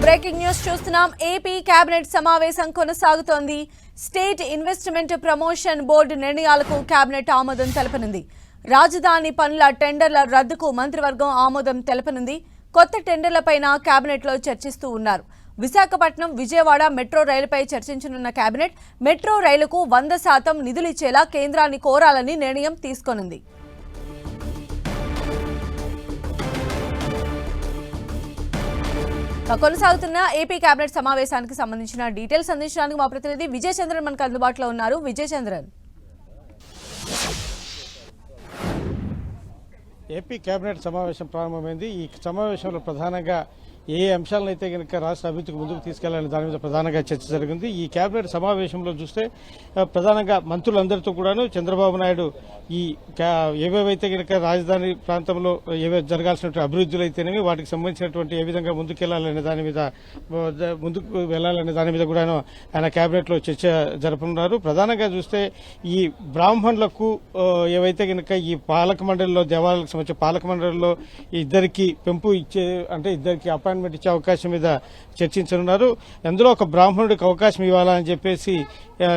Breaking news చూస్తున్నాం. AP cabinet సమావేశం కొనసాగుతోంది. స్టేట్ ఇన్వెస్ట్మెంట్ ప్రమోషన్ బోర్డు నిర్ణయాలకు కేబినెట్ ఆమోదం తెలపనుంది. రాజధాని పనుల టెండర్ల రద్దుకు మంత్రివర్గం ఆమోదం తెలపనుంది. కొత్త టెండర్లపైన కేబినెట్లో చర్చిస్తూ ఉన్నారు. విశాఖపట్నం విజయవాడ మెట్రో రైలుపై చర్చించనున్న కేబినెట్ మెట్రో రైలుకు 100% నిధులిచ్చేలా కేంద్రాన్ని కోరాలని నిర్ణయం తీసుకోనుంది. కొనసాగుతున్న ఏపీ కేబినెట్ సమావేశానికి సంబంధించిన డీటెయిల్స్ అందించడానికి మా ప్రతినిధి విజయ్ చంద్రన్ మనకు అందుబాటులో ఉన్నారు. విజయ్ చంద్రన్, ఏపీ కేబినెట్ సమావేశం ప్రారంభమైంది. ఈ సమావేశంలో ప్రధానంగా ఏ అంశాలను అయితే కనుక రాష్ట్ర అభివృద్ధికి ముందుకు తీసుకెళ్లాలని దాని మీద ప్రధానంగా చర్చ జరిగింది. ఈ కేబినెట్ సమావేశంలో చూస్తే ప్రధానంగా మంత్రులందరితో కూడాను చంద్రబాబు నాయుడు ఈ ఏవేవైతే కనుక రాజధాని ప్రాంతంలో ఏవే జరగాల్సినటువంటి అభివృద్ధులు అయితేనేవి వాటికి సంబంధించినటువంటి ఏ విధంగా ముందుకెళ్లాలనే దాని మీద ముందుకు వెళ్లాలనే దాని మీద కూడాను ఆయన కేబినెట్ లో చర్చ జరపనున్నారు. ప్రధానంగా చూస్తే ఈ బ్రాహ్మణులకు ఏవైతే కనుక ఈ పాలక మండలిలో దేవాలయాలకు సంబంధించిన పాలక మండలిలో ఇద్దరికి పెంపు ఇచ్చే అంటే ఇద్దరికి అపాయింట్మెంట్ ఇచ్చే అవకాశం మీద చర్చించనున్నారు. అందులో ఒక బ్రాహ్మణుడికి అవకాశం ఇవ్వాలని చెప్పేసి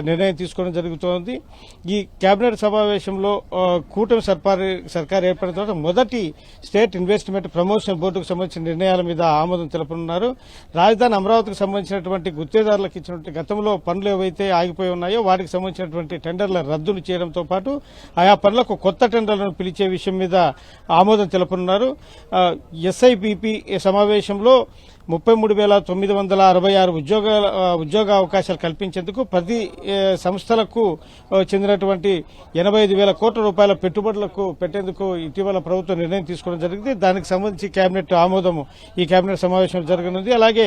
నిర్ణయం తీసుకోవడం జరుగుతోంది. ఈ కేబినెట్ సమావేశంలో కూటమి సర్కార్ ఏర్పడిన తర్వాత మొదటి స్టేట్ ఇన్వెస్ట్మెంట్ ప్రమోషన్ బోర్డుకు సంబంధించిన నిర్ణయాల మీద ఆమోదం తెలపనున్నారు. రాజధాని అమరావతికి సంబంధించినటువంటి గుత్తేదారులకు ఇచ్చినటువంటి గతంలో పనులు ఏవైతే ఆగిపోయి ఉన్నాయో వాటికి సంబంధించినటువంటి టెండర్ల రద్దులు చేయడంతో పాటు ఆయా పనులకు కొత్త టెండర్లను పిలిచే విషయం మీద ఆమోదం తెలపనున్నారు. ఎస్ఐపిపి సమావేశంలో 33,966 ఉద్యోగ అవకాశాలు కల్పించేందుకు 10 సంస్థలకు చెందినటువంటి 85,000 కోట్ల రూపాయల పెట్టుబడులకు పెట్టేందుకు ఇటీవల ప్రభుత్వం నిర్ణయం తీసుకోవడం జరిగింది. దానికి సంబంధించి కేబినెట్ ఆమోదం ఈ కేబినెట్ సమావేశం జరగనుంది. అలాగే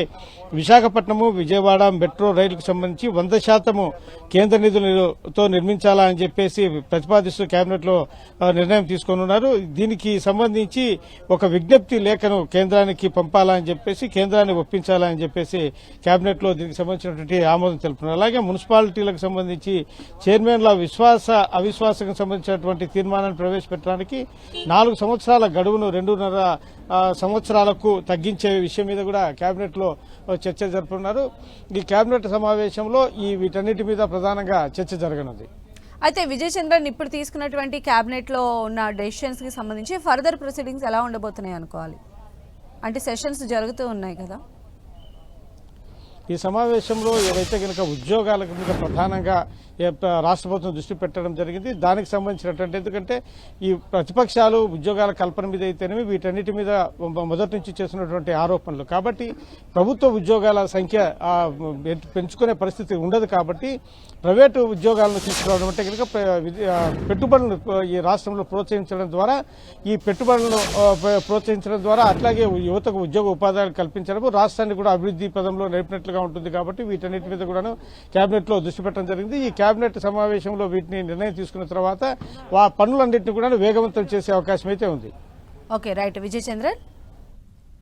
విశాఖపట్నము విజయవాడ మెట్రో రైలుకు సంబంధించి 100% కేంద్ర నిధులతో నిర్మించాలని చెప్పేసి ప్రతిపాదిస్తూ కేబినెట్ లో నిర్ణయం తీసుకోనున్నారు. దీనికి సంబంధించి ఒక విజ్ఞప్తి లేఖను కేంద్రానికి పంపాలని చెప్పేసి కేంద్రాన్ని ఒప్పించాలని చెప్పేసి కేబినెట్ లో దీనికి సంబంధించినటువంటి ఆమోదం తెలుపుతున్నారు. అలాగే మున్సిపాలిటీలకు సంబంధించి చైర్మన్ల అవిశ్వాసకు సంబంధించినటువంటి తీర్మానాన్ని ప్రవేశపెట్టడానికి 4 సంవత్సరాల గడువును 2.5 సంవత్సరాలకు తగ్గించే విషయం మీద కూడా కేబినెట్ లో చర్చ జరుపుతున్నారు. ఈ కేబినెట్ సమావేశంలో వీటన్నిటి మీద ప్రధానంగా చర్చ జరగనుంది. అయితే విజయ్ చంద్రన్, ఇప్పుడు తీసుకున్నటువంటి కేబినెట్ లో ఉన్న డెసిషన్స్ కి సంబంధించి ఫర్దర్ ప్రొసీడింగ్స్ ఎలా ఉండబోతున్నాయి అనుకోవాలి? అంటే సెషన్స్ జరుగుతూ ఉన్నాయి కదా. ఈ సమావేశంలో ఏవైతే కనుక ఉద్యోగాల మీద ప్రధానంగా రాష్ట్ర ప్రభుత్వం దృష్టి పెట్టడం జరిగింది. దానికి సంబంధించినటువంటి ఎందుకంటే ఈ ప్రతిపక్షాలు ఉద్యోగాల కల్పన మీద అయితేనేమి వీటన్నిటి మీద మొదటి నుంచి చేస్తున్నటువంటి ఆరోపణలు కాబట్టి ప్రభుత్వ ఉద్యోగాల సంఖ్య పెంచుకునే పరిస్థితి ఉండదు. కాబట్టి ప్రైవేటు ఉద్యోగాలను తీసుకురావడం అంటే కనుక పెట్టుబడులను ఈ రాష్ట్రంలో ప్రోత్సహించడం ద్వారా ఈ పెట్టుబడులను ప్రోత్సహించడం ద్వారా అట్లాగే యువతకు ఉద్యోగ ఉపాధి కల్పించడం రాష్ట్రాన్ని కూడా అభివృద్ధి పదంలో నడిపినట్లుగా ఉంటుంది. కాబట్టి వీటన్నిటి మీద కూడా కేబినెట్ లో దృష్టి పెట్టడం జరిగింది. ఈ కేబినెట్ సమావేశంలో వీటిని నిర్ణయం తీసుకున్న తర్వాత పనులన్నింటినీ కూడా వేగవంతం చేసే అవకాశం అయితే ఉంది. Okay, right Vijay Chandran.